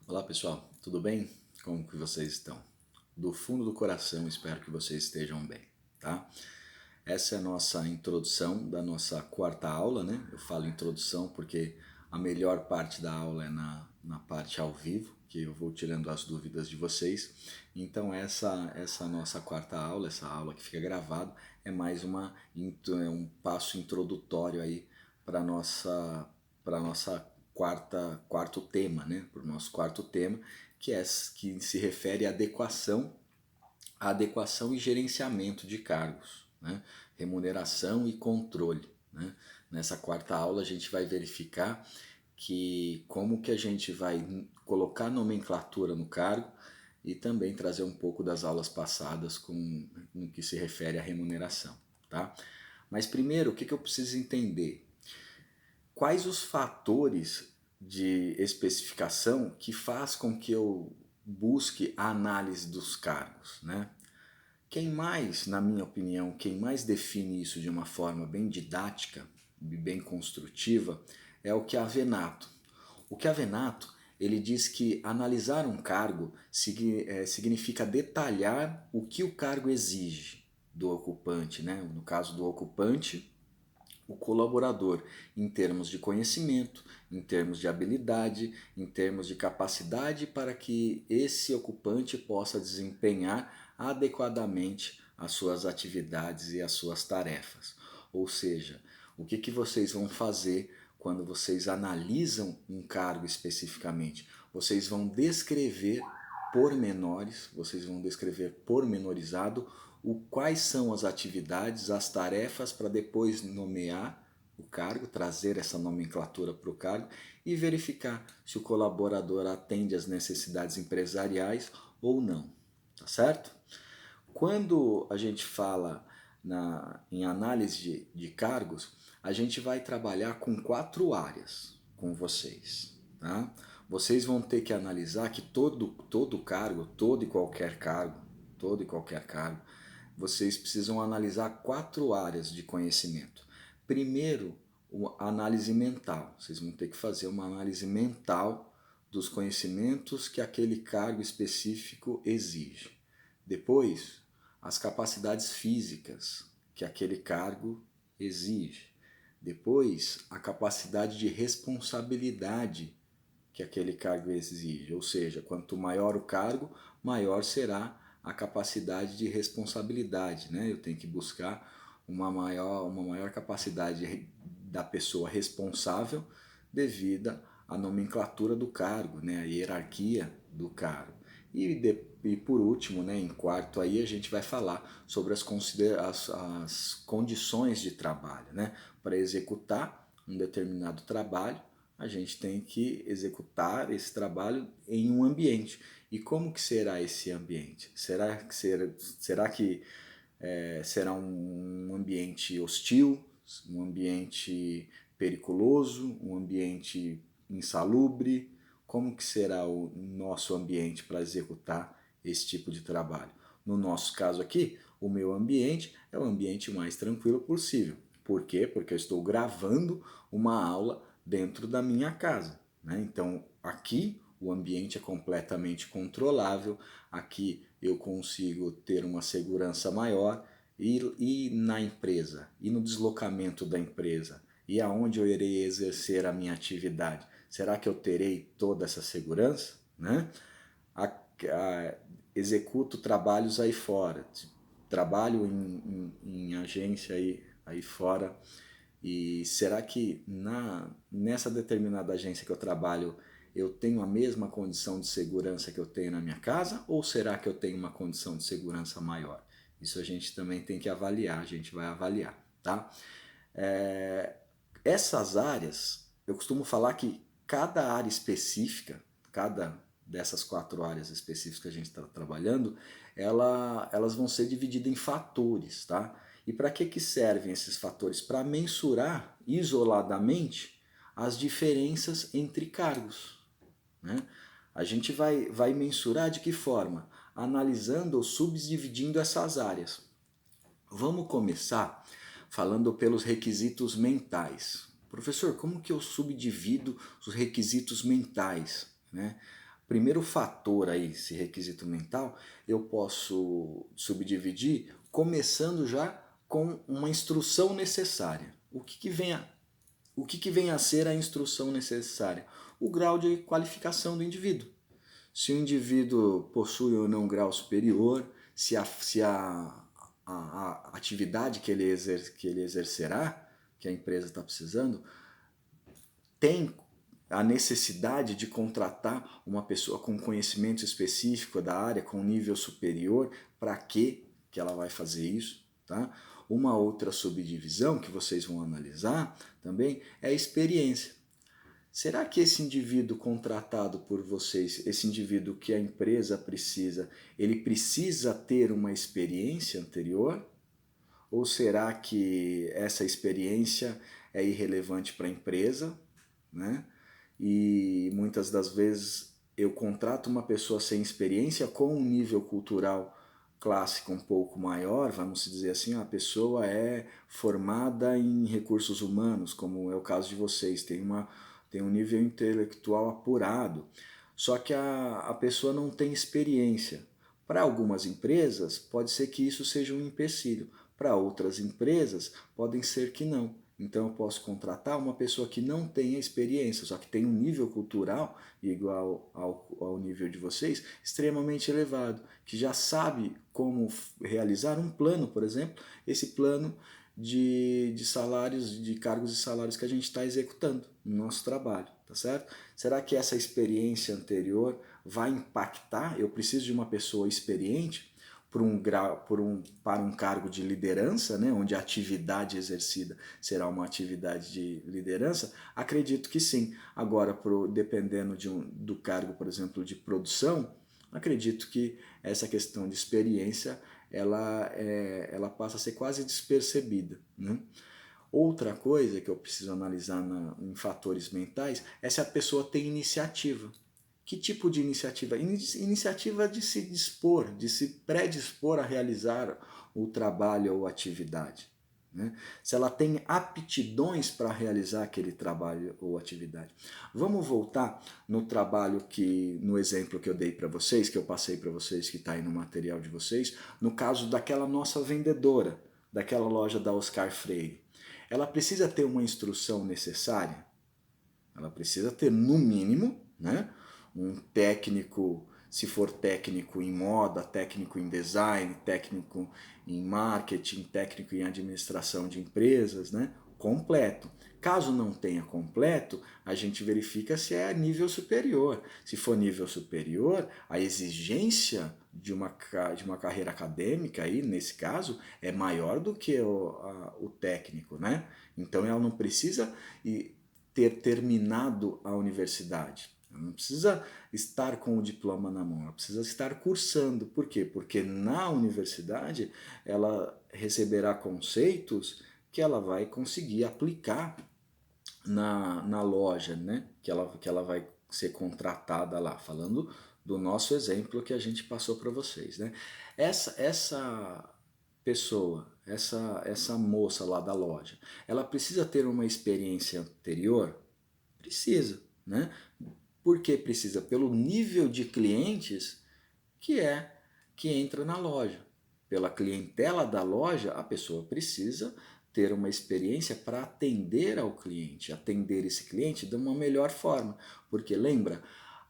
Olá pessoal, tudo bem? Como que vocês estão? Do fundo do coração espero que vocês estejam bem, tá? Essa é a nossa introdução da nossa quarta aula, né? Eu falo introdução porque a melhor parte da aula é na parte ao vivo, que eu vou tirando as dúvidas de vocês. Então essa nossa quarta aula, essa aula que fica gravada, é mais um passo introdutório aí para nossa quarto tema, né? Para o nosso quarto tema, que se refere à adequação e gerenciamento de cargos, né? Remuneração e controle, né? Nessa quarta aula a gente vai verificar que como que a gente vai colocar nomenclatura no cargo e também trazer um pouco das aulas passadas no que se refere à remuneração, tá? Mas primeiro, o que eu preciso entender? Quais os fatores de especificação que faz com que eu busque a análise dos cargos, né? Quem mais, na minha opinião, quem mais define isso de uma forma bem didática e bem construtiva é o Chiavenato. O Chiavenato, ele diz que analisar um cargo significa detalhar o que o cargo exige do ocupante, né? No caso do ocupante, o colaborador, em termos de conhecimento, em termos de habilidade, em termos de capacidade para que esse ocupante possa desempenhar adequadamente as suas atividades e as suas tarefas. Ou seja, o que vocês vão fazer quando vocês analisam um cargo especificamente? Vocês vão descrever pormenores, vocês vão descrever pormenorizado quais são as atividades, as tarefas para depois nomear o cargo, trazer essa nomenclatura para o cargo e verificar se o colaborador atende às necessidades empresariais ou não, tá certo? Quando a gente fala em análise de cargos, a gente vai trabalhar com 4 áreas com vocês, tá? Vocês vão ter que analisar que todo cargo, todo e qualquer cargo, vocês precisam analisar 4 áreas de conhecimento. Primeiro, a análise mental. Vocês vão ter que fazer uma análise mental dos conhecimentos que aquele cargo específico exige. Depois, as capacidades físicas que aquele cargo exige. Depois, a capacidade de responsabilidade que aquele cargo exige. Ou seja, quanto maior o cargo, maior será a capacidade de responsabilidade, né? Eu tenho que buscar uma maior capacidade da pessoa responsável devido à nomenclatura do cargo, né? A hierarquia do cargo. E por último, né, em quarto aí, a gente vai falar sobre as condições de trabalho, né? Para executar um determinado trabalho, a gente tem que executar esse trabalho em um ambiente. E como que será esse ambiente? Será que será um ambiente hostil, um ambiente periculoso, um ambiente insalubre? Como que será o nosso ambiente para executar esse tipo de trabalho? No nosso caso aqui, o meu ambiente é o ambiente mais tranquilo possível. Por quê? Porque eu estou gravando uma aula dentro da minha casa, né? Então aqui o ambiente é completamente controlável, aqui eu consigo ter uma segurança maior e na empresa, e no deslocamento da empresa, e aonde eu irei exercer a minha atividade. Será que eu terei toda essa segurança? Né? A, executo trabalhos aí fora, trabalho em agência aí fora, e será que nessa determinada agência que eu trabalho eu tenho a mesma condição de segurança que eu tenho na minha casa ou será que eu tenho uma condição de segurança maior? Isso a gente também tem que avaliar, a gente vai avaliar, tá? É, essas áreas, eu costumo falar que cada área específica, cada dessas 4 áreas específicas que a gente está trabalhando, elas vão ser divididas em fatores, tá? E para que servem esses fatores? Para mensurar isoladamente as diferenças entre cargos, né? A gente vai mensurar de que forma? Analisando ou subdividindo essas áreas. Vamos começar falando pelos requisitos mentais. Professor, como que eu subdivido os requisitos mentais, né? primeiro fator aí, esse requisito mental, eu posso subdividir começando já com uma instrução necessária. O que vem a ser a instrução necessária? O grau de qualificação do indivíduo. Se o indivíduo possui ou não grau superior, se a atividade que ele exercerá, que a empresa está precisando, tem a necessidade de contratar uma pessoa com conhecimento específico da área, com nível superior, para que ela vai fazer isso, tá? Uma outra subdivisão que vocês vão analisar também é a experiência. Será que esse indivíduo contratado por vocês, esse indivíduo que a empresa precisa, ele precisa ter uma experiência anterior? Ou será que essa experiência é irrelevante para a empresa, né? E muitas das vezes eu contrato uma pessoa sem experiência com um nível cultural clássico um pouco maior, vamos dizer assim, a pessoa é formada em recursos humanos, como é o caso de vocês, tem um nível intelectual apurado, só que a pessoa não tem experiência. Para algumas empresas, pode ser que isso seja um empecilho, para outras empresas, podem ser que não. Então eu posso contratar uma pessoa que não tenha experiência, só que tem um nível cultural igual ao nível de vocês, extremamente elevado, que já sabe como realizar um plano, por exemplo, esse plano de salários, de cargos e salários que a gente está executando no nosso trabalho, tá certo? Será que essa experiência anterior vai impactar? Eu preciso de uma pessoa experiente para um cargo de liderança, né, onde a atividade exercida será uma atividade de liderança? Acredito que sim. Agora, dependendo do cargo, por exemplo, de produção, acredito que essa questão de experiência ela passa a ser quase despercebida, né? Outra coisa que eu preciso analisar em fatores mentais é se a pessoa tem iniciativa. Que tipo de iniciativa? Iniciativa de se dispor, de se predispor a realizar o trabalho ou atividade, né? Se ela tem aptidões para realizar aquele trabalho ou atividade. Vamos voltar no exemplo que eu dei para vocês, que eu passei para vocês, que está aí no material de vocês, no caso daquela nossa vendedora, daquela loja da Oscar Freire. Ela precisa ter uma instrução necessária? Ela precisa ter, no mínimo, né, um técnico, se for técnico em moda, técnico em design, técnico em marketing, técnico em administração de empresas, né, completo. Caso não tenha completo, a gente verifica se é nível superior. Se for nível superior, a exigência de uma carreira acadêmica, aí, nesse caso, é maior do que o técnico, né? Então ela não precisa ter terminado a universidade. Ela não precisa estar com o diploma na mão, ela precisa estar cursando. Por quê? Porque na universidade ela receberá conceitos que ela vai conseguir aplicar na loja, né? Que ela vai ser contratada lá, falando do nosso exemplo que a gente passou para vocês, né? Essa pessoa, essa moça lá da loja, ela precisa ter uma experiência anterior? Precisa, né? Por que precisa? Pelo nível de clientes que entra na loja. Pela clientela da loja, a pessoa precisa ter uma experiência para atender ao cliente, atender esse cliente de uma melhor forma. Porque lembra,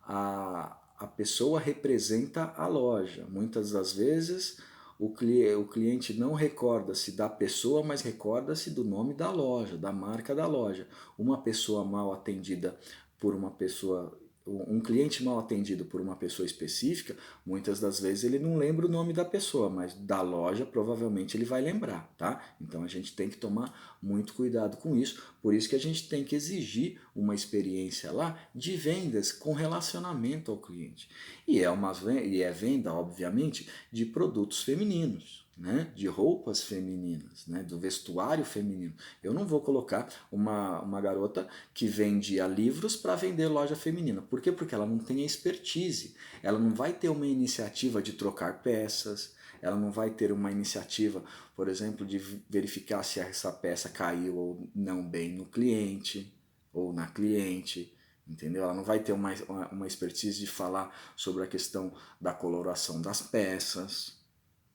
a pessoa representa a loja. Muitas das vezes o cliente não recorda-se da pessoa, mas recorda-se do nome da loja, da marca da loja. Uma pessoa mal atendida por uma pessoa, um cliente mal atendido por uma pessoa específica, muitas das vezes ele não lembra o nome da pessoa, mas da loja provavelmente ele vai lembrar, tá? Então a gente tem que tomar muito cuidado com isso, por isso que a gente tem que exigir uma experiência lá de vendas com relacionamento ao cliente. E é venda, obviamente, de produtos femininos, né, de roupas femininas, né, do vestuário feminino. Eu não vou colocar uma garota que vendia livros para vender loja feminina. Por quê? Porque ela não tem expertise. Ela não vai ter uma iniciativa de trocar peças, ela não vai ter uma iniciativa, por exemplo, de verificar se essa peça caiu ou não bem no cliente ou na cliente. entendeu? Ela não vai ter uma expertise de falar sobre a questão da coloração das peças,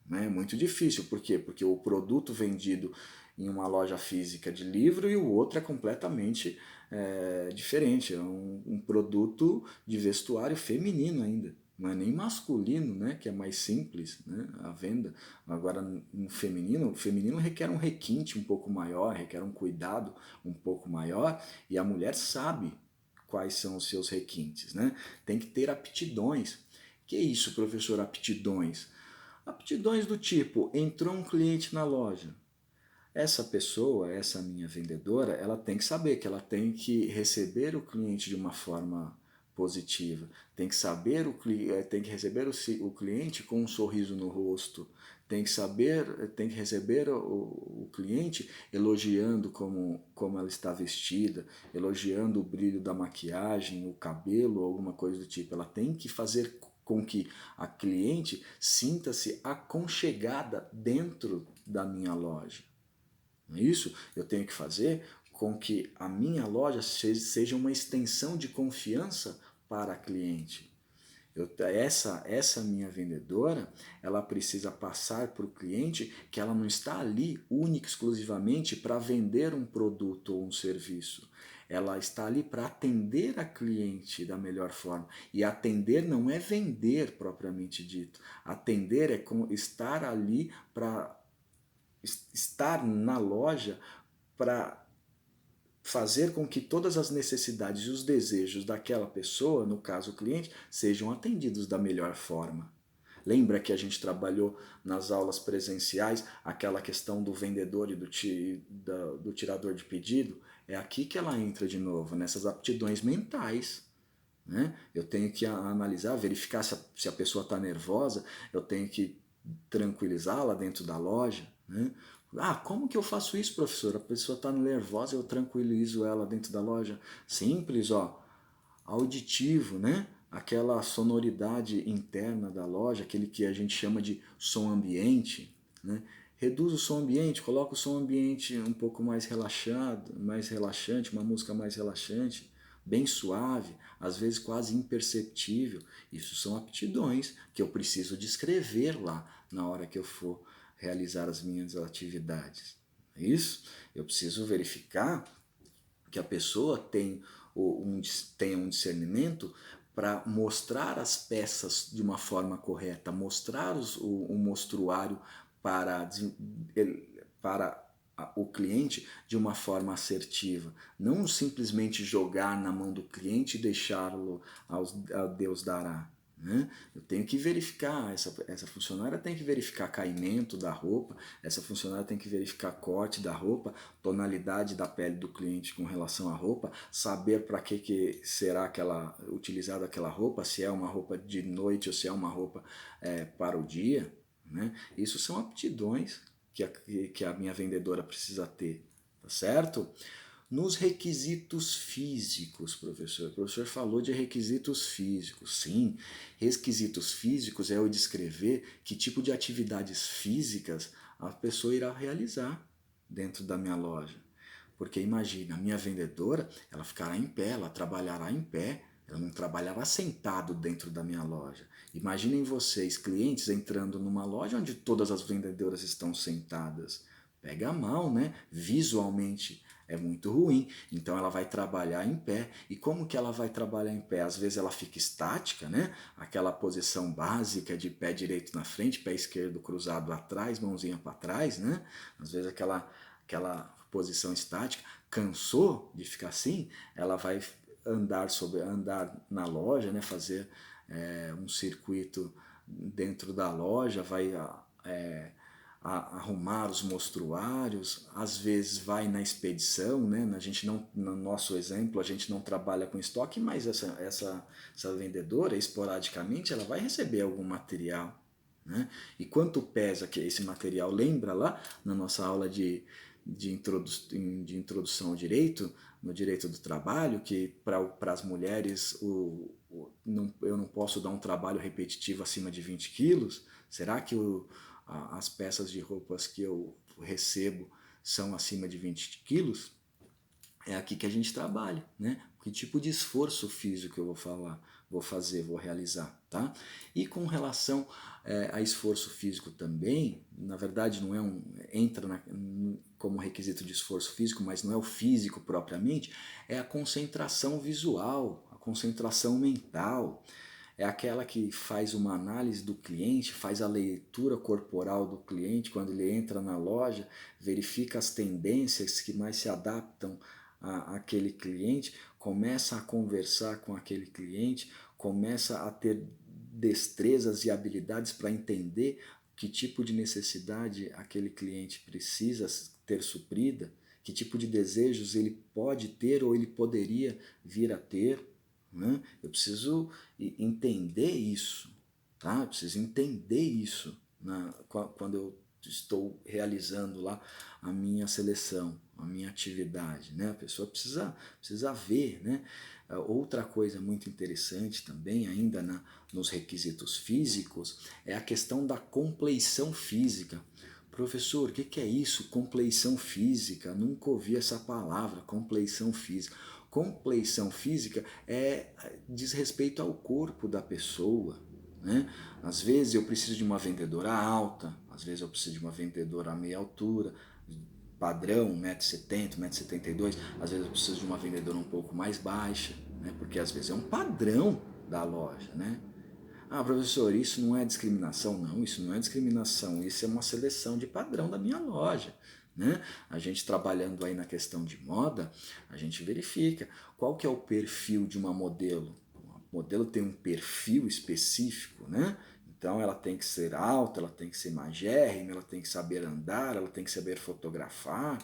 né? É muito difícil, por quê? Porque o produto vendido em uma loja física de livro e o outro é completamente diferente, é um produto de vestuário feminino ainda, não é nem masculino, né, que é mais simples, né, a venda. Agora, no feminino, o feminino requer um requinte um pouco maior, requer um cuidado um pouco maior, e a mulher sabe quais são os seus requintes, né? Tem que ter aptidões. Que é isso, professor, aptidões? Aptidões do tipo, entrou um cliente na loja. Essa pessoa, essa minha vendedora, ela tem que saber que ela tem que receber o cliente de uma forma positiva, tem que saber tem que receber o cliente com um sorriso no rosto, tem que saber, tem que receber o cliente elogiando como ela está vestida, elogiando o brilho da maquiagem, o cabelo, alguma coisa do tipo. Ela tem que fazer com que a cliente sinta-se aconchegada dentro da minha loja. Não é isso? Eu tenho que fazer com que a minha loja seja uma extensão de confiança para a cliente. Essa minha vendedora, ela precisa passar para o cliente que ela não está ali única e exclusivamente para vender um produto ou um serviço. Ela está ali para atender a cliente da melhor forma. E atender não é vender propriamente dito. Atender é estar ali para estar na loja para fazer com que todas as necessidades e os desejos daquela pessoa, no caso o cliente, sejam atendidos da melhor forma. Lembra que a gente trabalhou nas aulas presenciais aquela questão do vendedor e do tirador de pedido? É aqui que ela entra de novo, nessas aptidões mentais. Né? Eu tenho que analisar, verificar se a pessoa está nervosa, eu tenho que tranquilizá-la dentro da loja. Né? Ah, como que eu faço isso, professor? A pessoa está nervosa, eu tranquilizo ela dentro da loja. Simples, ó, auditivo, né? Aquela sonoridade interna da loja, aquele que a gente chama de som ambiente, né? Reduz o som ambiente, coloca o som ambiente um pouco mais relaxado, mais relaxante, uma música mais relaxante, bem suave, às vezes quase imperceptível. Isso são aptidões que eu preciso descrever lá na hora que eu for realizar as minhas atividades. É isso? Eu preciso verificar que a pessoa tenha um discernimento para mostrar as peças de uma forma correta, mostrar o mostruário para, para o cliente de uma forma assertiva, não simplesmente jogar na mão do cliente e deixá-lo a Deus dará. Né? Eu tenho que verificar, essa funcionária tem que verificar caimento da roupa, essa funcionária tem que verificar corte da roupa, tonalidade da pele do cliente com relação à roupa, saber para que será utilizada aquela roupa, se é uma roupa de noite ou se é uma roupa para o dia. Né? Isso são aptidões que a minha vendedora precisa ter, tá certo? Nos requisitos físicos, professor. O professor falou de requisitos físicos. Sim, requisitos físicos é eu descrever que tipo de atividades físicas a pessoa irá realizar dentro da minha loja. Porque imagina, a minha vendedora, ela ficará em pé, ela trabalhará em pé, ela não trabalhará sentado dentro da minha loja. Imaginem vocês, clientes, entrando numa loja onde todas as vendedoras estão sentadas. Pega mal, né? Visualmente é muito ruim. Então ela vai trabalhar em pé. E como que ela vai trabalhar em pé? Às vezes ela fica estática, né? Aquela posição básica de pé direito na frente, pé esquerdo cruzado atrás, mãozinha para trás, né? Às vezes aquela posição estática. Cansou de ficar assim? Ela vai andar na loja, né? Fazer um circuito dentro da loja, vai arrumar os mostruários, às vezes vai na expedição, né? A gente não, no nosso exemplo, a gente não trabalha com estoque, mas essa vendedora, esporadicamente, ela vai receber algum material. Né? E quanto pesa que esse material? Lembra lá na nossa aula de introdução ao direito, no direito do trabalho, que para as mulheres eu não posso dar um trabalho repetitivo acima de 20 quilos? Será que as peças de roupas que eu recebo são acima de 20 quilos? É aqui que a gente trabalha, né? Que tipo de esforço físico eu vou fazer, vou realizar, tá? E com relação a esforço físico também, na verdade não é entra como requisito de esforço físico, mas não é o físico propriamente, é a concentração visual, a concentração mental. É aquela que faz uma análise do cliente, faz a leitura corporal do cliente quando ele entra na loja, verifica as tendências que mais se adaptam àquele cliente, começa a conversar com aquele cliente, começa a ter destrezas e habilidades para entender que tipo de necessidade aquele cliente precisa ter suprida, que tipo de desejos ele pode ter ou ele poderia vir a ter, né? Eu preciso entender isso, tá? Eu preciso entender isso quando eu estou realizando lá a minha seleção, a minha atividade, né? A pessoa precisa ver, né? Outra coisa muito interessante também, ainda nos requisitos físicos, é a questão da compleição física. Professor, o que é isso? Compleição física? Nunca ouvi essa palavra, compleição física. Compleição física diz respeito ao corpo da pessoa, né? Às vezes eu preciso de uma vendedora alta, às vezes eu preciso de uma vendedora a meia altura, padrão 1,70m, 1,72m, às vezes eu preciso de uma vendedora um pouco mais baixa, né? Porque às vezes é um padrão da loja, né? Ah, professor, isso não é discriminação? Não, isso não é discriminação, isso é uma seleção de padrão da minha loja, né? A gente trabalhando aí na questão de moda, a gente verifica qual que é o perfil de uma modelo. Uma modelo tem um perfil específico, né? Então ela tem que ser alta, ela tem que ser magérrima, ela tem que saber andar, ela tem que saber fotografar,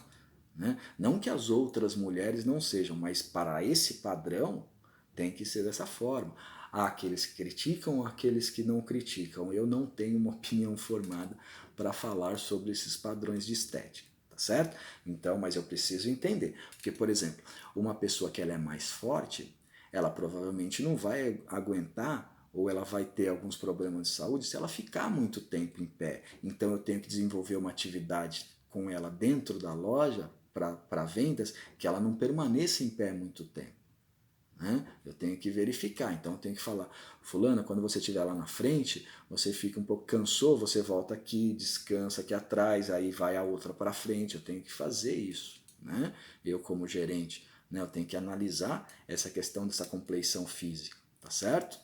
né? Não que as outras mulheres não sejam, mas para esse padrão tem que ser dessa forma. Há aqueles que criticam, há aqueles que não criticam. Eu não tenho uma opinião formada para falar sobre esses padrões de estética, tá certo? Então, mas eu preciso entender. Porque, por exemplo, uma pessoa que ela é mais forte, ela provavelmente não vai aguentar ou ela vai ter alguns problemas de saúde se ela ficar muito tempo em pé. Então eu tenho que desenvolver uma atividade com ela dentro da loja para vendas que ela não permaneça em pé muito tempo, né? Eu tenho que verificar, então eu tenho que falar, fulana, quando você estiver lá na frente, você fica um pouco cansou, você volta aqui, descansa aqui atrás, aí vai a outra para frente, eu tenho que fazer isso, né? Eu como gerente, né, eu tenho que analisar essa questão dessa compleição física, tá certo?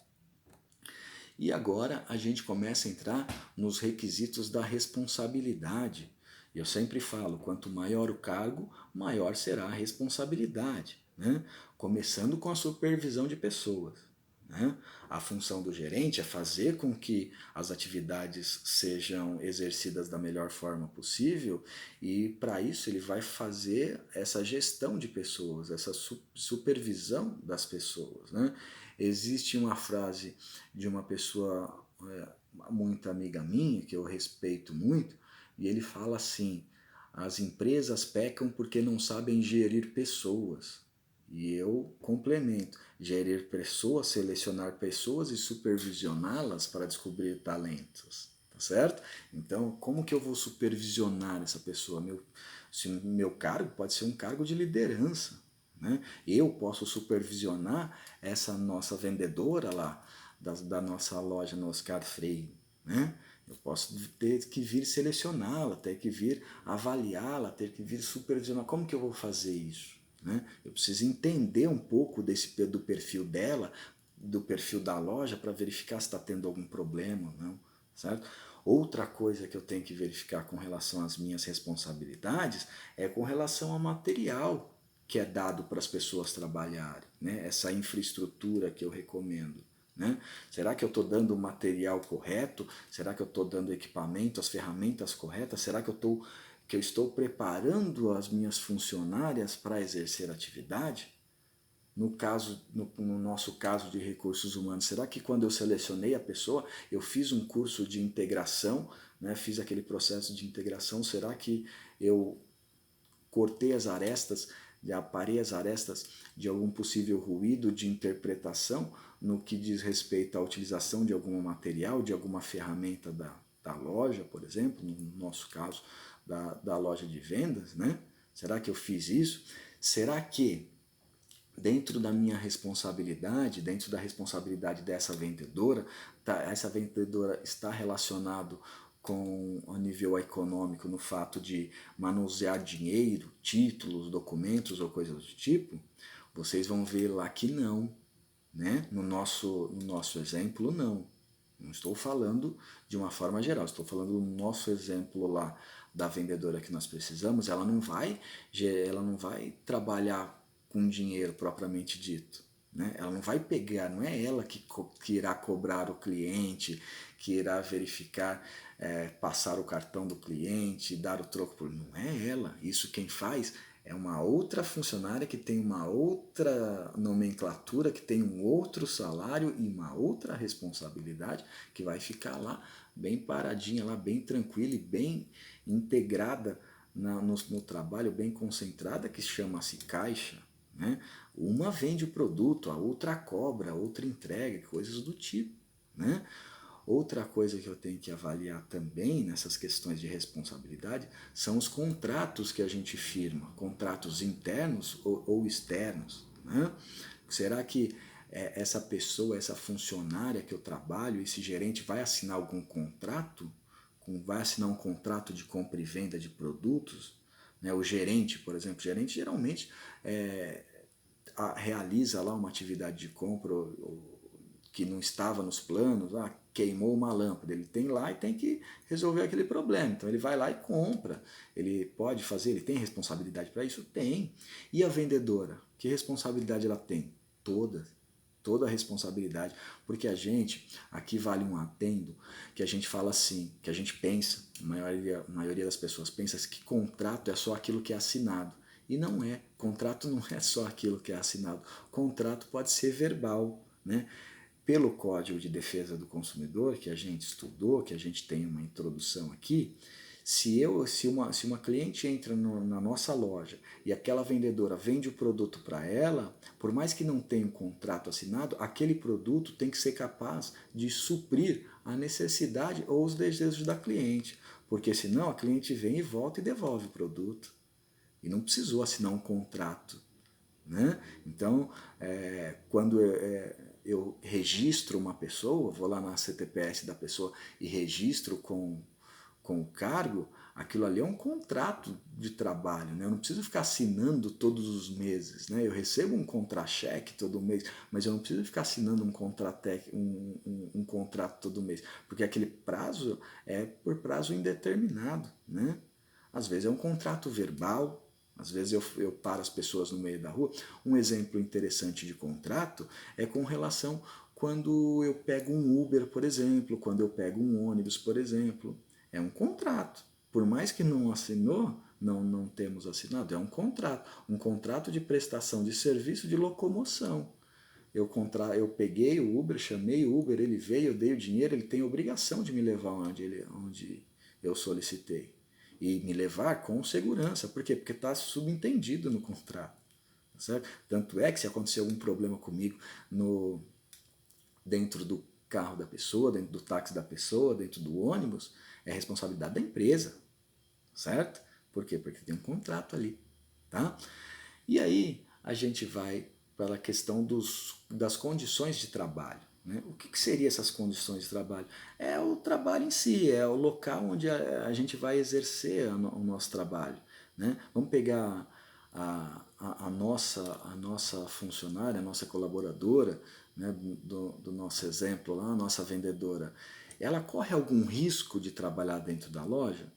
E agora a gente começa a entrar nos requisitos da responsabilidade. Eu sempre falo, quanto maior o cargo, maior será a responsabilidade, né? Começando com a supervisão de pessoas, né? A função do gerente é fazer com que as atividades sejam exercidas da melhor forma possível e para isso ele vai fazer essa gestão de pessoas, essa supervisão das pessoas, né? Existe uma frase de uma pessoa muito amiga minha, que eu respeito muito, e ele fala assim, as empresas pecam porque não sabem gerir pessoas. E eu complemento, gerir pessoas, selecionar pessoas e supervisioná-las para descobrir talentos, tá certo? Então, como que eu vou supervisionar essa pessoa? Meu cargo pode ser um cargo de liderança, né? Eu posso supervisionar essa nossa vendedora lá, da nossa loja no Oscar Freire, né? Eu posso ter que vir selecioná-la, ter que vir avaliá-la, ter que vir supervisionar. Como que eu vou fazer isso? Né? Eu preciso entender um pouco do perfil dela, do perfil da loja, para verificar se está tendo algum problema ou não, certo? Outra coisa que eu tenho que verificar com relação às minhas responsabilidades é com relação ao material que é dado para as pessoas trabalharem, né? Essa infraestrutura que eu recomendo. Né? Será que eu estou dando o material correto? Será que eu estou dando equipamento, as ferramentas corretas? Será que eu estou preparando as minhas funcionárias para exercer atividade? No nosso caso de recursos humanos, será que quando eu selecionei a pessoa, eu fiz um curso de integração, né? Fiz aquele processo de integração, será que eu cortei as arestas, aparei as arestas de algum possível ruído de interpretação no que diz respeito à utilização de algum material, de alguma ferramenta da loja, por exemplo, no nosso caso, da loja de vendas, né? Será que eu fiz isso? Será que dentro da minha responsabilidade, dentro da responsabilidade dessa vendedora, tá, essa vendedora está relacionado com o nível econômico no fato de manusear dinheiro, títulos, documentos ou coisas do tipo, vocês vão ver lá que não, né? No nosso exemplo, não. Não estou falando de uma forma geral, estou falando do nosso exemplo lá da vendedora que nós precisamos, ela não vai trabalhar com dinheiro propriamente dito. Né? Ela não vai pegar, não é ela que irá cobrar o cliente, que irá verificar, passar o cartão do cliente, dar o troco por. Não é ela. Isso quem faz é uma outra funcionária que tem uma outra nomenclatura, que tem um outro salário e uma outra responsabilidade, que vai ficar lá bem paradinha, lá bem tranquila e bem integrada no trabalho, bem concentrada, que chama-se caixa. Né? Uma vende o produto, a outra cobra, a outra entrega, coisas do tipo. Né? Outra coisa que eu tenho que avaliar também nessas questões de responsabilidade são os contratos que a gente firma, contratos internos ou externos. Né? Será que essa pessoa, essa funcionária que eu trabalho, esse gerente vai assinar algum contrato? Vai assinar um contrato de compra e venda de produtos? Né? O gerente, por exemplo, o gerente geralmente realiza lá uma atividade de compra que não estava nos planos, queimou uma lâmpada, ele tem lá e tem que resolver aquele problema, então ele vai lá e compra, ele pode fazer, ele tem responsabilidade para isso? Tem. E a vendedora, que responsabilidade ela tem? Toda a responsabilidade, porque a gente, aqui vale um adendo, que a gente fala assim, que a gente pensa, a maioria das pessoas pensa que contrato é só aquilo que é assinado. E não é. Contrato não é só aquilo que é assinado. Contrato pode ser verbal, né? Pelo Código de Defesa do Consumidor, que a gente estudou, que a gente tem uma introdução aqui, se uma cliente entra na nossa loja e aquela vendedora vende o produto para ela, por mais que não tenha um contrato assinado, aquele produto tem que ser capaz de suprir a necessidade ou os desejos da cliente, porque senão a cliente vem e volta e devolve o produto. E não precisou assinar um contrato. Né? Então, quando eu registro uma pessoa, vou lá na CTPS da pessoa e registro com o cargo, aquilo ali é um contrato de trabalho. Né? Eu não preciso ficar assinando todos os meses. Né? Eu recebo um contra-cheque todo mês, mas eu não preciso ficar assinando um contrato todo mês, porque aquele prazo é por prazo indeterminado. Né? Às vezes é um contrato verbal, às vezes eu paro as pessoas no meio da rua. Um exemplo interessante de contrato é com relação quando eu pego um Uber, por exemplo, quando eu pego um ônibus, por exemplo. É um contrato. Por mais que não assinou, não temos assinado, é um contrato de prestação de serviço de locomoção. Eu peguei o Uber, chamei o Uber, ele veio, eu dei o dinheiro, ele tem a obrigação de me levar onde eu solicitei. E me levar com segurança. Por quê? Porque está subentendido no contrato. Certo? Tanto é que se acontecer algum problema comigo dentro do carro da pessoa, dentro do táxi da pessoa, dentro do ônibus, é responsabilidade da empresa. Certo? Por quê? Porque tem um contrato ali. Tá? E aí a gente vai para a questão das condições de trabalho. Né? O que seriam essas condições de trabalho? É o trabalho em si, é o local onde a gente vai exercer o nosso trabalho. Né? Vamos pegar a nossa funcionária, a nossa colaboradora, né, do nosso exemplo lá, a nossa vendedora. Ela corre algum risco de trabalhar dentro da loja?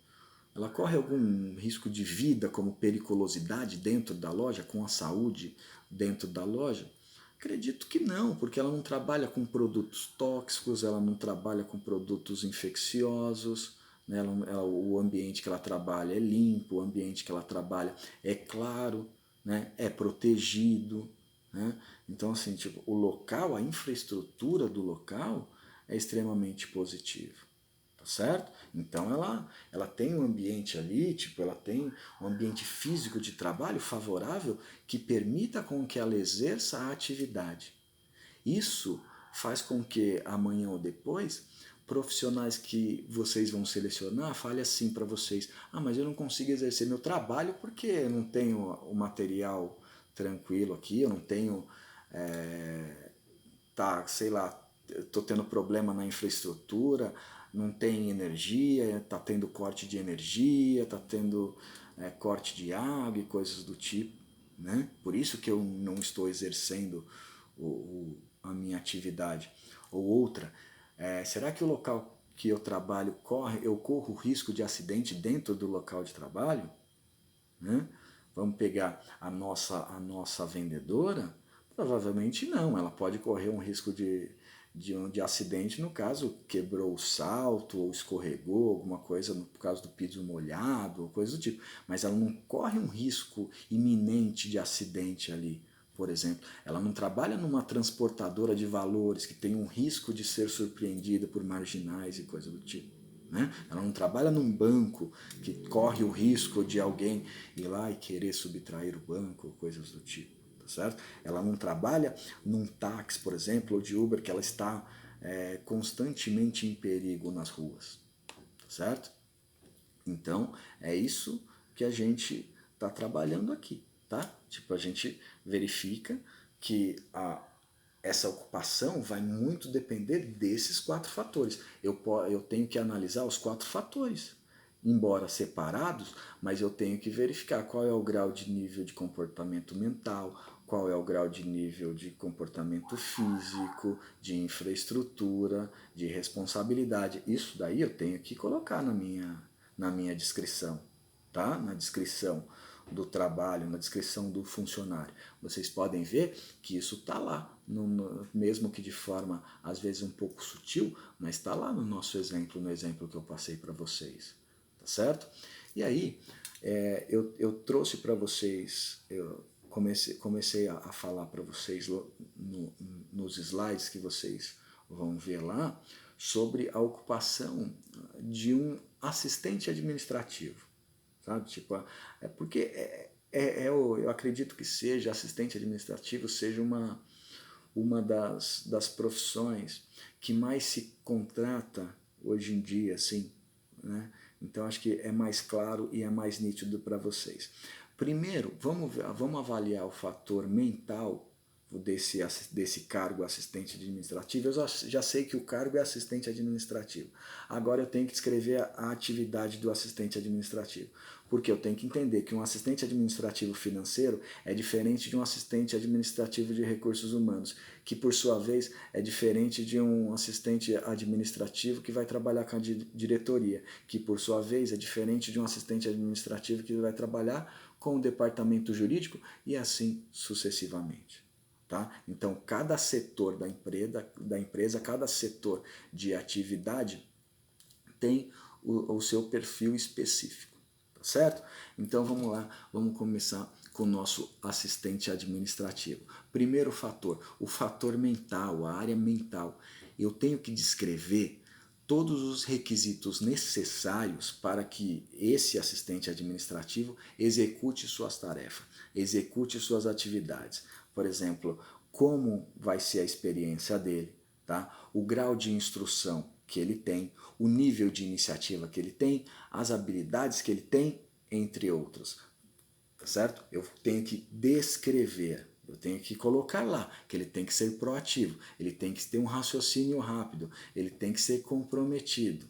Ela corre algum risco de vida, como periculosidade dentro da loja, com a saúde dentro da loja? Acredito que não, porque ela não trabalha com produtos tóxicos, ela não trabalha com produtos infecciosos, né? O ambiente que ela trabalha é limpo, o ambiente que ela trabalha é claro, né? É protegido. Né? Então, assim, tipo, o local, a infraestrutura do local é extremamente positiva. Tá certo? Então ela tem um ambiente ali, tipo, ela tem um ambiente físico de trabalho favorável que permita com que ela exerça a atividade. Isso faz com que amanhã ou depois profissionais que vocês vão selecionar falem assim para vocês: mas eu não consigo exercer meu trabalho porque eu não tenho o material tranquilo aqui, eu não tenho, sei lá, estou tendo problema na infraestrutura, não tem energia, está tendo corte de energia, está tendo corte de água e coisas do tipo, né? Por isso que eu não estou exercendo a minha atividade. Ou outra, será que o local que eu trabalho eu corro risco de acidente dentro do local de trabalho? Né? Vamos pegar a nossa vendedora? Provavelmente não, ela pode correr um risco de acidente, no caso, quebrou o salto ou escorregou, alguma coisa por causa do piso molhado, ou coisa do tipo. Mas ela não corre um risco iminente de acidente ali, por exemplo. Ela não trabalha numa transportadora de valores que tem um risco de ser surpreendida por marginais e coisa do tipo. Né? Ela não trabalha num banco que corre o risco de alguém ir lá e querer subtrair o banco, coisas do tipo, tá certo? Ela não trabalha num táxi, por exemplo, ou de Uber, que ela está constantemente em perigo nas ruas, tá certo? Então, é isso que a gente está trabalhando aqui, tá? Tipo, a gente verifica que essa ocupação vai muito depender desses 4 fatores. Eu tenho que analisar os 4 fatores, embora separados, mas eu tenho que verificar qual é o grau de nível de comportamento mental, qual é o grau de nível de comportamento físico, de infraestrutura, de responsabilidade. Isso daí eu tenho que colocar na minha descrição, tá? Na descrição do trabalho, na descrição do funcionário. Vocês podem ver que isso está lá, mesmo que de forma às vezes um pouco sutil, mas está lá no nosso exemplo, no exemplo que eu passei para vocês, tá certo? E aí, eu trouxe para vocês, eu comecei a falar para vocês nos slides que vocês vão ver lá, sobre a ocupação de um assistente administrativo, sabe? Tipo, porque eu acredito que seja assistente administrativo, seja uma das profissões que mais se contrata hoje em dia, assim, né? Então acho que é mais claro e é mais nítido para vocês. Primeiro, vamos avaliar o fator mental desse cargo assistente administrativo. Eu já sei que o cargo é assistente administrativo. Agora eu tenho que descrever a atividade do assistente administrativo. Porque eu tenho que entender que um assistente administrativo financeiro é diferente de um assistente administrativo de recursos humanos, que por sua vez é diferente de um assistente administrativo que vai trabalhar com a diretoria, que por sua vez é diferente de um assistente administrativo que vai trabalhar com o departamento jurídico e assim sucessivamente. Tá? Então, cada setor da empresa, cada setor de atividade tem o seu perfil específico, tá certo? Então, vamos lá, vamos começar com o nosso assistente administrativo. Primeiro fator, o fator mental, a área mental. Eu tenho que descrever todos os requisitos necessários para que esse assistente administrativo execute suas tarefas, execute suas atividades. Por exemplo, como vai ser a experiência dele, tá? O grau de instrução que ele tem, o nível de iniciativa que ele tem, as habilidades que ele tem, entre outros. Tá certo? Eu tenho que descrever, eu tenho que colocar lá que ele tem que ser proativo, ele tem que ter um raciocínio rápido, ele tem que ser comprometido,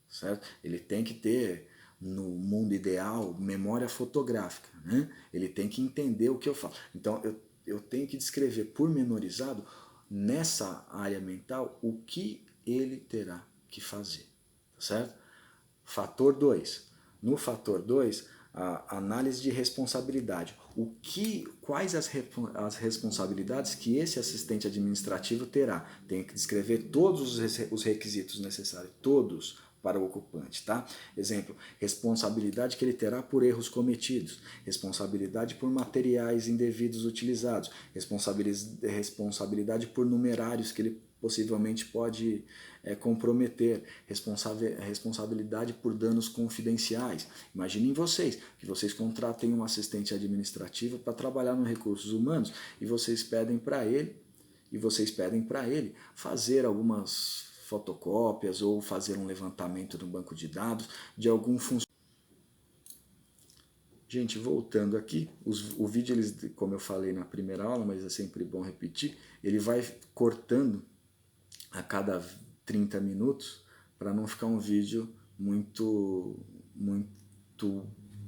certo? Ele tem que ter, no mundo ideal, memória fotográfica, né? Ele tem que entender o que eu falo. Então, eu tenho que descrever pormenorizado nessa área mental o que ele terá que fazer, certo? Fator 2. No fator 2, a análise de responsabilidade. Quais as responsabilidades que esse assistente administrativo terá? Tem que descrever todos os requisitos necessários, todos para o ocupante, tá? Exemplo, responsabilidade que ele terá por erros cometidos, responsabilidade por materiais indevidos utilizados, responsabilidade por numerários que ele possivelmente pode comprometer, responsabilidade por danos confidenciais. Imaginem vocês, que vocês contratem um assistente administrativo para trabalhar no recursos humanos e vocês pedem para ele fazer algumas fotocópias ou fazer um levantamento no banco de dados de algum funcionário. Gente, voltando aqui, o vídeo, eles, como eu falei na primeira aula, mas é sempre bom repetir, ele vai cortando a cada 30 minutos para não ficar um vídeo muito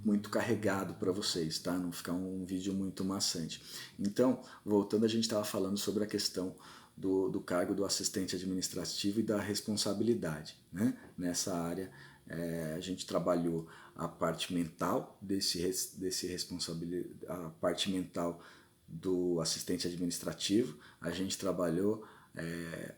muito carregado para vocês, tá? Não ficar um vídeo muito maçante. Então, voltando, a gente estava falando sobre a questão do cargo do assistente administrativo e da responsabilidade, né? Nessa área, a gente trabalhou a parte mental a parte mental do assistente administrativo, a gente trabalhou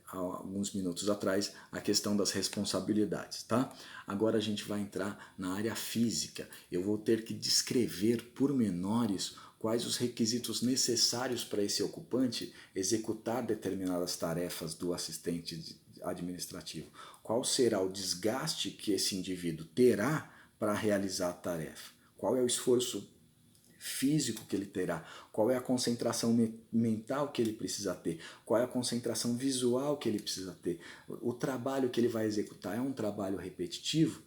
há alguns minutos atrás a questão das responsabilidades, tá? Agora a gente vai entrar na área física. Eu vou ter que descrever por menores quais os requisitos necessários para esse ocupante executar determinadas tarefas do assistente administrativo. Qual será o desgaste que esse indivíduo terá para realizar a tarefa? Qual é o esforço físico que ele terá, qual é a concentração mental que ele precisa ter, qual é a concentração visual que ele precisa ter, o trabalho que ele vai executar é um trabalho repetitivo?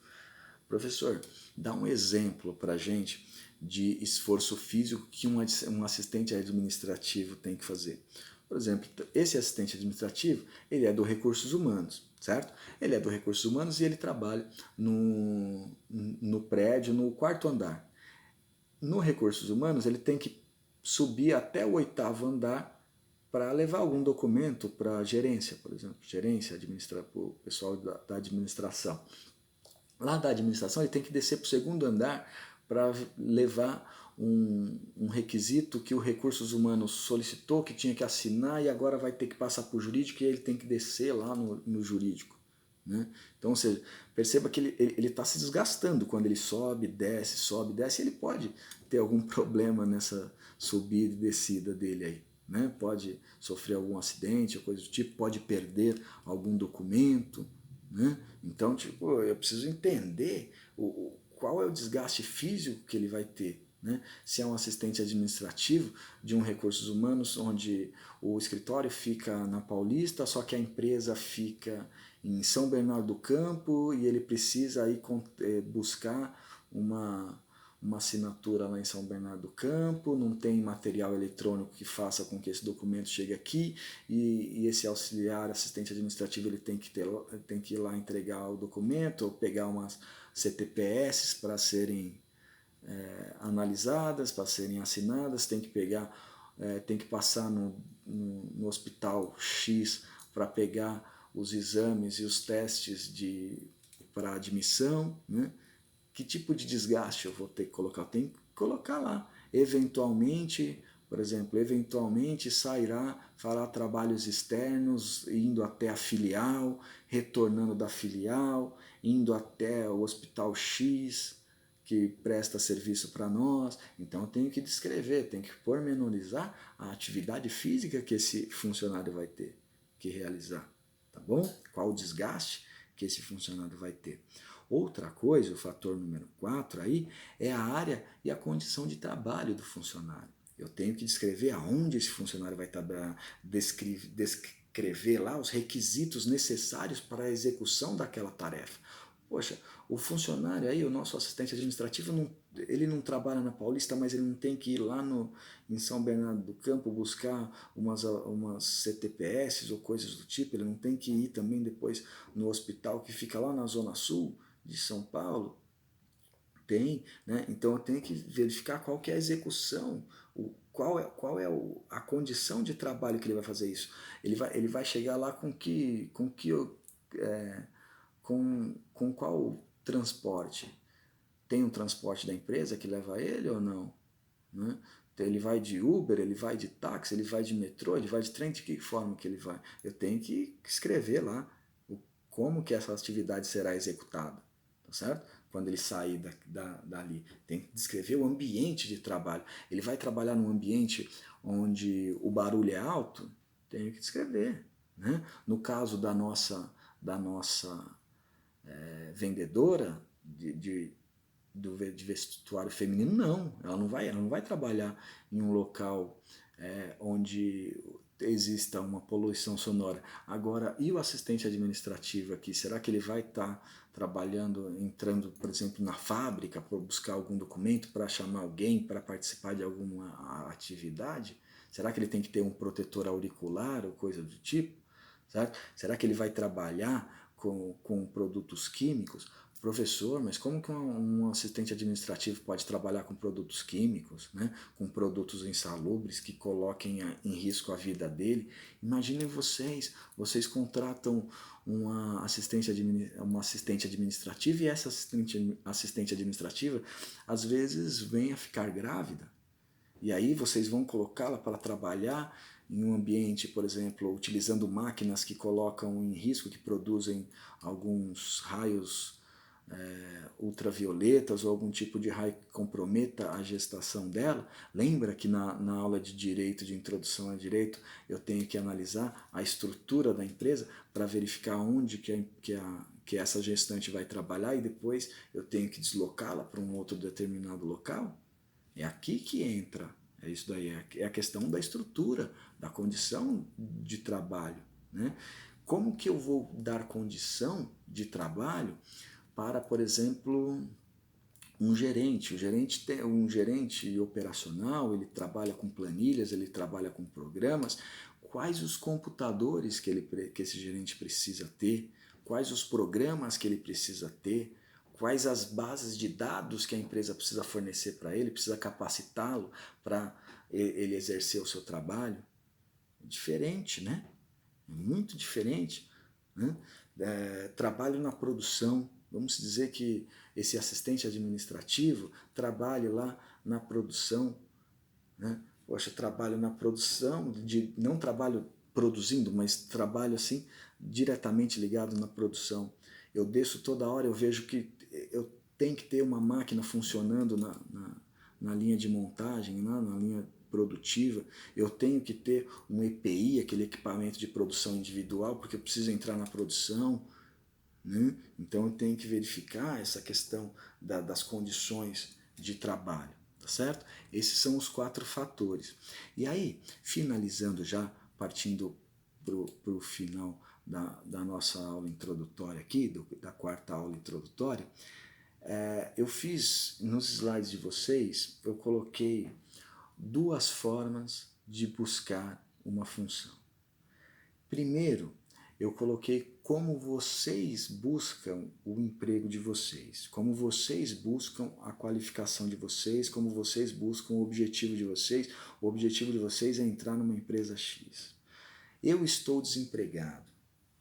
Professor, dá um exemplo para a gente de esforço físico que um assistente administrativo tem que fazer. Por exemplo, esse assistente administrativo, ele é do Recursos Humanos, certo? Ele é do Recursos Humanos e ele trabalha no prédio, no quarto andar. No Recursos Humanos, ele tem que subir até o 8º andar para levar algum documento para a gerência, por exemplo, gerência, para o pessoal da administração. Lá da administração, ele tem que descer para o 2º andar para levar um requisito que o Recursos Humanos solicitou, que tinha que assinar, e agora vai ter que passar para o jurídico, e ele tem que descer lá no jurídico. Né? Então, ou seja, perceba que ele está se desgastando quando ele sobe, desce, e ele pode ter algum problema nessa subida e descida dele aí. Né? Pode sofrer algum acidente ou coisa do tipo, pode perder algum documento. Né? Então, tipo, eu preciso entender qual é o desgaste físico que ele vai ter. Né? Se é um assistente administrativo de um Recursos Humanos, onde o escritório fica na Paulista, só que a empresa fica em São Bernardo do Campo e ele precisa aí buscar uma assinatura lá em São Bernardo do Campo, não tem material eletrônico que faça com que esse documento chegue aqui, e esse auxiliar, assistente administrativo, ele tem que ir lá entregar o documento, ou pegar umas CTPS para serem analisadas, para serem assinadas, tem que passar no hospital X para pegar os exames e os testes para admissão, né? Que tipo de desgaste eu vou ter que colocar? Eu tenho que colocar lá. Eventualmente, por exemplo, fará trabalhos externos, indo até a filial, retornando da filial, indo até o hospital X, que presta serviço para nós. Então eu tenho que descrever, tenho que pormenorizar a atividade física que esse funcionário vai ter que realizar. Tá bom? Qual o desgaste que esse funcionário vai ter. Outra coisa, o fator número 4 aí, é a área e a condição de trabalho do funcionário. Eu tenho que descrever aonde esse funcionário vai trabalhar, descrever lá os requisitos necessários para a execução daquela tarefa. Poxa, o funcionário aí, o nosso assistente administrativo, ele não trabalha na Paulista, mas ele não tem que ir lá em São Bernardo do Campo buscar umas CTPS ou coisas do tipo, ele não tem que ir também depois no hospital que fica lá na Zona Sul de São Paulo. Tem, né? Então eu tenho que verificar qual que é a execução, qual é a condição de trabalho que ele vai fazer isso. Ele vai chegar lá com qual transporte? Tem um transporte da empresa que leva ele ou não? Né? Então, ele vai de Uber, ele vai de táxi, ele vai de metrô, ele vai de trem, de que forma que ele vai? Eu tenho que escrever lá como que essa atividade será executada, tá certo? Quando ele sair dali. Tem que descrever o ambiente de trabalho. Ele vai trabalhar num ambiente onde o barulho é alto? Tenho que descrever. Né? No caso da nossa vendedora de vestuário feminino, não. Ela não vai trabalhar em um local onde exista uma poluição sonora. Agora, e o assistente administrativo aqui? Será que ele vai estar trabalhando, entrando, por exemplo, na fábrica para buscar algum documento, para chamar alguém para participar de alguma atividade? Será que ele tem que ter um protetor auricular ou coisa do tipo? Certo? Será que ele vai trabalhar com produtos químicos? Professor, mas como que um assistente administrativo pode trabalhar com produtos químicos, né? Com produtos insalubres que coloquem em risco a vida dele? Imaginem vocês contratam uma assistente administrativa e essa assistente administrativa às vezes vem a ficar grávida. E aí vocês vão colocá-la para trabalhar em um ambiente, por exemplo, utilizando máquinas que colocam em risco, que produzem alguns raios ultravioletas ou algum tipo de raio que comprometa a gestação dela. Lembra que na aula de direito, de introdução a direito, eu tenho que analisar a estrutura da empresa para verificar onde que essa gestante vai trabalhar e depois eu tenho que deslocá-la para um outro determinado local? É aqui que entra, é isso daí, é a questão da estrutura, da condição de trabalho, né? Como que eu vou dar condição de trabalho para, por exemplo, um gerente? Um gerente operacional, ele trabalha com planilhas, ele trabalha com programas. Quais os computadores que esse gerente precisa ter? Quais os programas que ele precisa ter? Quais as bases de dados que a empresa precisa fornecer para ele, precisa capacitá-lo para ele exercer o seu trabalho? É diferente, né? É muito diferente, né? Trabalho na produção. Vamos dizer que esse assistente administrativo trabalhe lá na produção, né? Poxa, trabalho na produção, não trabalho produzindo, mas trabalho assim diretamente ligado na produção. Eu desço toda hora, eu vejo que eu tenho que ter uma máquina funcionando na linha de montagem, na linha produtiva, eu tenho que ter um EPI, aquele equipamento de produção individual, porque eu preciso entrar na produção, né? Então eu tenho que verificar essa questão das condições de trabalho, tá certo? Esses são os 4 fatores. E aí, finalizando já, partindo para o final da nossa aula introdutória aqui, da 4ª aula introdutória, eu fiz, nos slides de vocês, eu coloquei 2 formas de buscar uma função. Primeiro, eu coloquei como vocês buscam o emprego de vocês, como vocês buscam a qualificação de vocês, como vocês buscam o objetivo de vocês. O objetivo de vocês é entrar numa empresa X. Eu estou desempregado,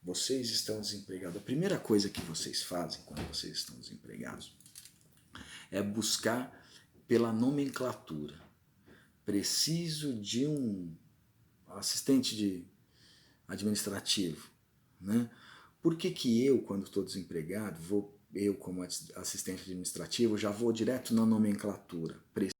vocês estão desempregados. A primeira coisa que vocês fazem quando vocês estão desempregados é buscar pela nomenclatura. Preciso de um assistente administrativo, né? Por que eu, quando estou desempregado, eu como assistente administrativo, já vou direto na nomenclatura?